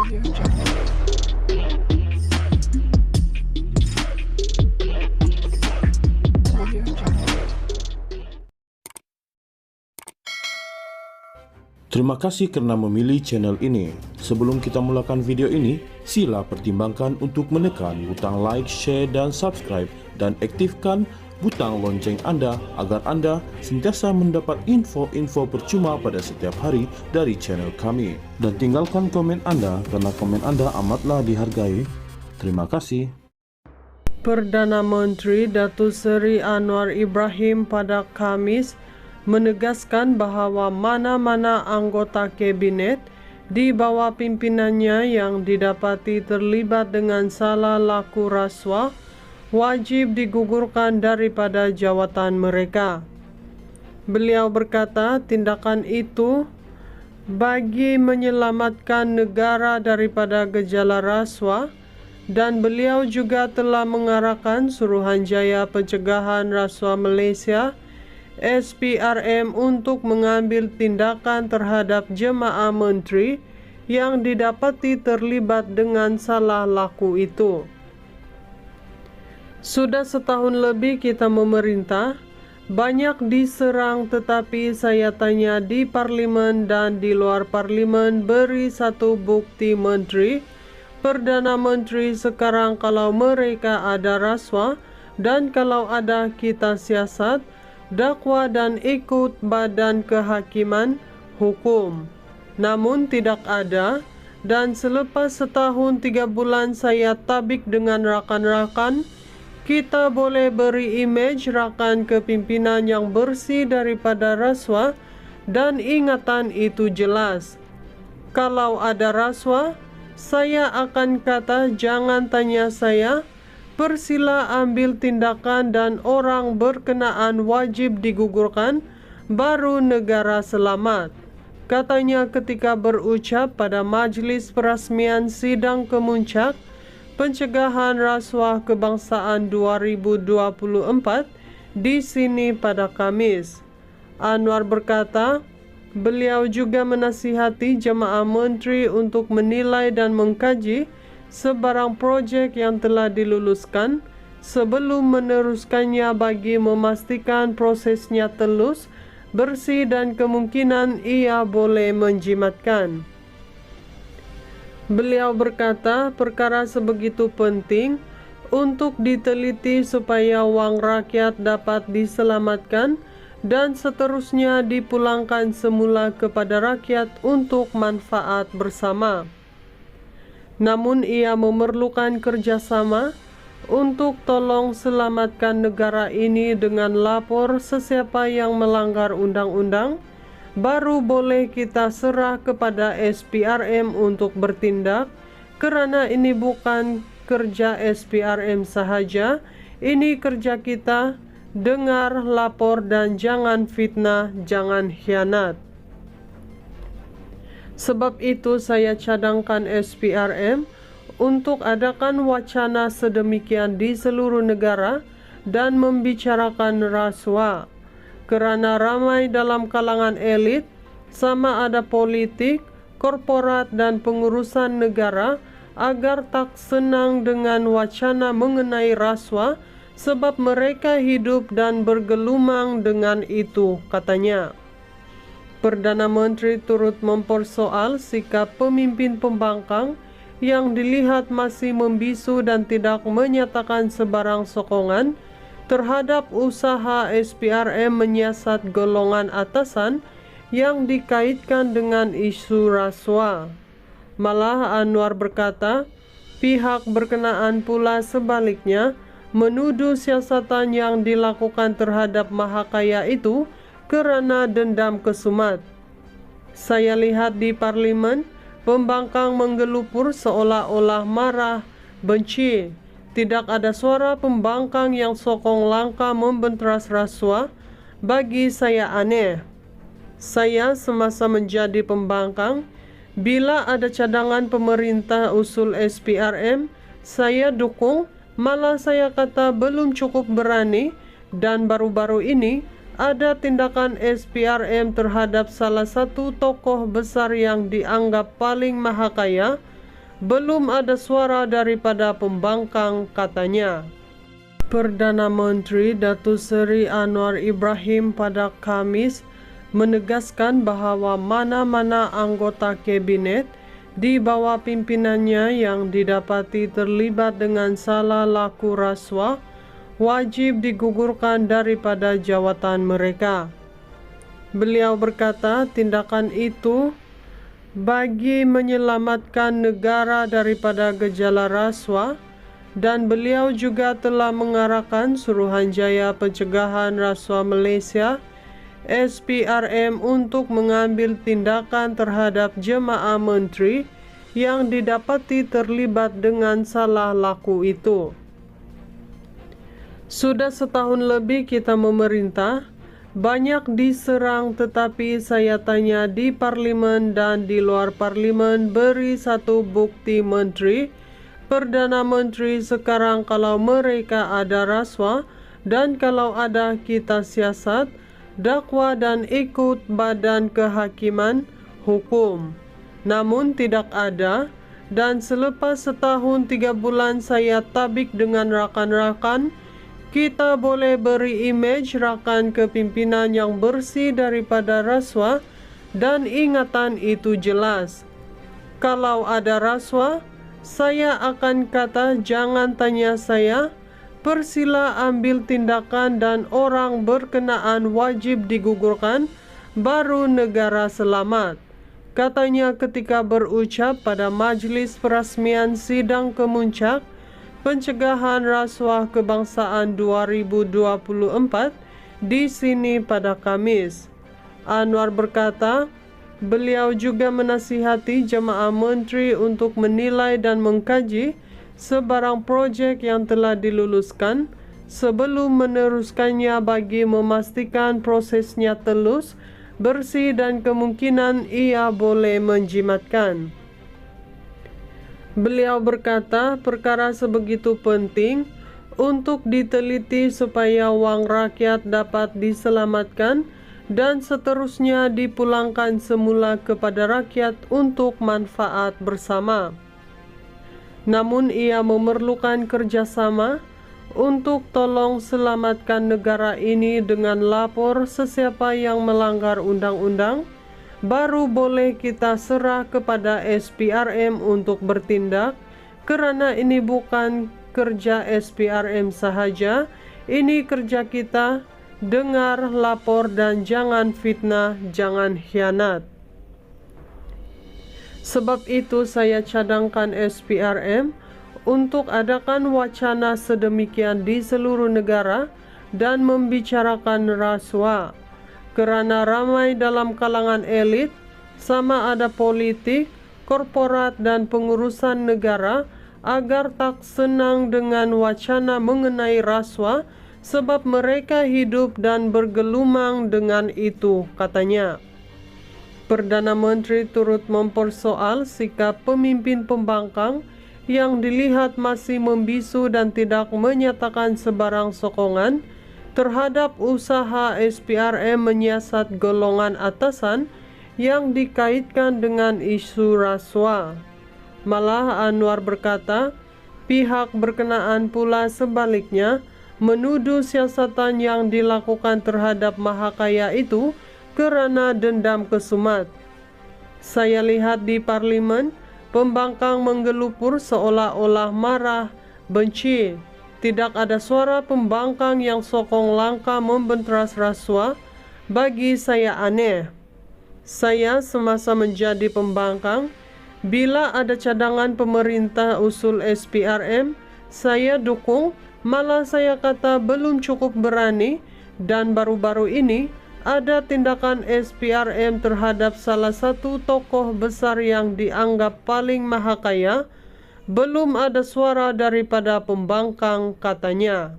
Terima kasih karena memilih channel ini. Sebelum kita mulakan video ini, sila pertimbangkan untuk menekan butang like, share, dan subscribe, dan aktifkan butang lonceng Anda agar Anda sentiasa mendapat info-info percuma pada setiap hari dari channel kami. Dan tinggalkan komen Anda karena komen Anda amatlah dihargai. Terima kasih. Perdana Menteri Datuk Seri Anwar Ibrahim pada Kamis menegaskan bahawa mana-mana anggota kabinet di bawah pimpinannya yang didapati terlibat dengan salah laku rasuah wajib digugurkan daripada jawatan mereka. Beliau berkata tindakan itu bagi menyelamatkan negara daripada gejala rasuah, dan beliau juga telah mengarahkan Suruhanjaya Pencegahan Rasuah Malaysia SPRM untuk mengambil tindakan terhadap jemaah menteri yang didapati terlibat dengan salah laku itu. Sudah setahun lebih kita memerintah, banyak diserang, tetapi saya tanya di parlimen dan di luar parlimen, beri satu bukti menteri, Perdana Menteri sekarang kalau mereka ada rasuah, dan kalau ada kita siasat, dakwa dan ikut badan kehakiman hukum. Namun tidak ada, dan selepas setahun 3 bulan saya tabik dengan rakan-rakan, kita boleh beri imej rakan kepimpinan yang bersih daripada rasuah, dan ingatan itu jelas. Kalau ada rasuah, saya akan kata jangan tanya saya, persila ambil tindakan dan orang berkenaan wajib digugurkan, baru negara selamat. Katanya ketika berucap pada majlis perasmian sidang kemuncak Pencegahan Rasuah Kebangsaan 2024 di sini pada Kamis. Anwar berkata, beliau juga menasihati jemaah menteri untuk menilai dan mengkaji sebarang projek yang telah diluluskan sebelum meneruskannya bagi memastikan prosesnya telus, bersih dan kemungkinan ia boleh menjimatkan. Beliau berkata perkara sebegitu penting untuk diteliti supaya wang rakyat dapat diselamatkan dan seterusnya dipulangkan semula kepada rakyat untuk manfaat bersama. Namun ia memerlukan kerjasama untuk tolong selamatkan negara ini dengan lapor sesiapa yang melanggar undang-undang, baru boleh kita serah kepada SPRM untuk bertindak, kerana ini bukan kerja SPRM sahaja, ini kerja kita. Dengar, lapor dan jangan fitnah, jangan khianat. Sebab itu saya cadangkan SPRM untuk adakan wacana sedemikian di seluruh negara dan membicarakan rasuah. Kerana ramai dalam kalangan elit, sama ada politik, korporat dan pengurusan negara, agar tak senang dengan wacana mengenai rasuah sebab mereka hidup dan bergelumang dengan itu, katanya. Perdana Menteri turut mempersoal sikap pemimpin pembangkang yang dilihat masih membisu dan tidak menyatakan sebarang sokongan terhadap usaha SPRM menyiasat golongan atasan yang dikaitkan dengan isu rasuah. Malah Anwar berkata, pihak berkenaan pula sebaliknya menuduh siasatan yang dilakukan terhadap Mahakaya itu kerana dendam kesumat. Saya lihat di parlimen, pembangkang menggelupur seolah-olah marah, benci. Tidak ada suara pembangkang yang sokong langkah membenteras rasuah. Bagi saya aneh. Saya semasa menjadi pembangkang, bila ada cadangan pemerintah usul SPRM, saya dukung. Malah saya kata belum cukup berani, dan baru-baru ini ada tindakan SPRM terhadap salah satu tokoh besar yang dianggap paling mahakaya, belum ada suara daripada pembangkang, katanya. Perdana Menteri Datuk Seri Anwar Ibrahim pada Khamis menegaskan bahawa mana-mana anggota kabinet di bawah pimpinannya yang didapati terlibat dengan salah laku rasuah wajib digugurkan daripada jawatan mereka. Beliau berkata tindakan itu bagi menyelamatkan negara daripada gejala rasuah, dan beliau juga telah mengarahkan Suruhanjaya Pencegahan Rasuah Malaysia SPRM untuk mengambil tindakan terhadap jemaah menteri yang didapati terlibat dengan salah laku itu. Sudah setahun lebih kita memerintah, banyak diserang, tetapi saya tanya di parlimen dan di luar parlimen, beri satu bukti menteri, Perdana Menteri sekarang kalau mereka ada rasuah, dan kalau ada kita siasat, dakwa dan ikut badan kehakiman hukum. Namun tidak ada, dan selepas setahun 3 bulan saya tabik dengan rakan-rakan, kita boleh beri imej rakan kepimpinan yang bersih daripada rasuah, dan ingatan itu jelas. Kalau ada rasuah, saya akan kata jangan tanya saya, persila ambil tindakan dan orang berkenaan wajib digugurkan, baru negara selamat. Katanya ketika berucap pada majlis perasmian sidang kemuncak Pencegahan Rasuah Kebangsaan 2024 di sini pada Khamis. Anwar berkata, beliau juga menasihati jemaah menteri untuk menilai dan mengkaji sebarang projek yang telah diluluskan sebelum meneruskannya bagi memastikan prosesnya telus, bersih dan kemungkinan ia boleh menjimatkan. Beliau berkata perkara sebegitu penting untuk diteliti supaya wang rakyat dapat diselamatkan dan seterusnya dipulangkan semula kepada rakyat untuk manfaat bersama. Namun ia memerlukan kerjasama untuk tolong selamatkan negara ini dengan lapor sesiapa yang melanggar undang-undang, baru boleh kita serah kepada SPRM untuk bertindak, kerana ini bukan kerja SPRM sahaja, ini kerja kita. Dengar, lapor dan jangan fitnah, jangan khianat. Sebab itu saya cadangkan SPRM untuk adakan wacana sedemikian di seluruh negara dan membicarakan rasuah. Kerana ramai dalam kalangan elit, sama ada politik, korporat dan pengurusan negara, agar tak senang dengan wacana mengenai rasuah sebab mereka hidup dan bergelumang dengan itu, katanya. Perdana Menteri turut mempersoal sikap pemimpin pembangkang yang dilihat masih membisu dan tidak menyatakan sebarang sokongan terhadap usaha SPRM menyiasat golongan atasan yang dikaitkan dengan isu rasuah. Malah Anwar berkata, pihak berkenaan pula sebaliknya menuduh siasatan yang dilakukan terhadap Mahakaya itu kerana dendam kesumat. Saya lihat di parlimen, pembangkang menggelupur seolah-olah marah, benci. Tidak ada suara pembangkang yang sokong langkah membenteras rasuah. Bagi saya aneh. Saya semasa menjadi pembangkang, bila ada cadangan pemerintah usul SPRM, saya dukung, malah saya kata belum cukup berani, dan baru-baru ini ada tindakan SPRM terhadap salah satu tokoh besar yang dianggap paling mahakaya. Belum ada suara daripada pembangkang, katanya.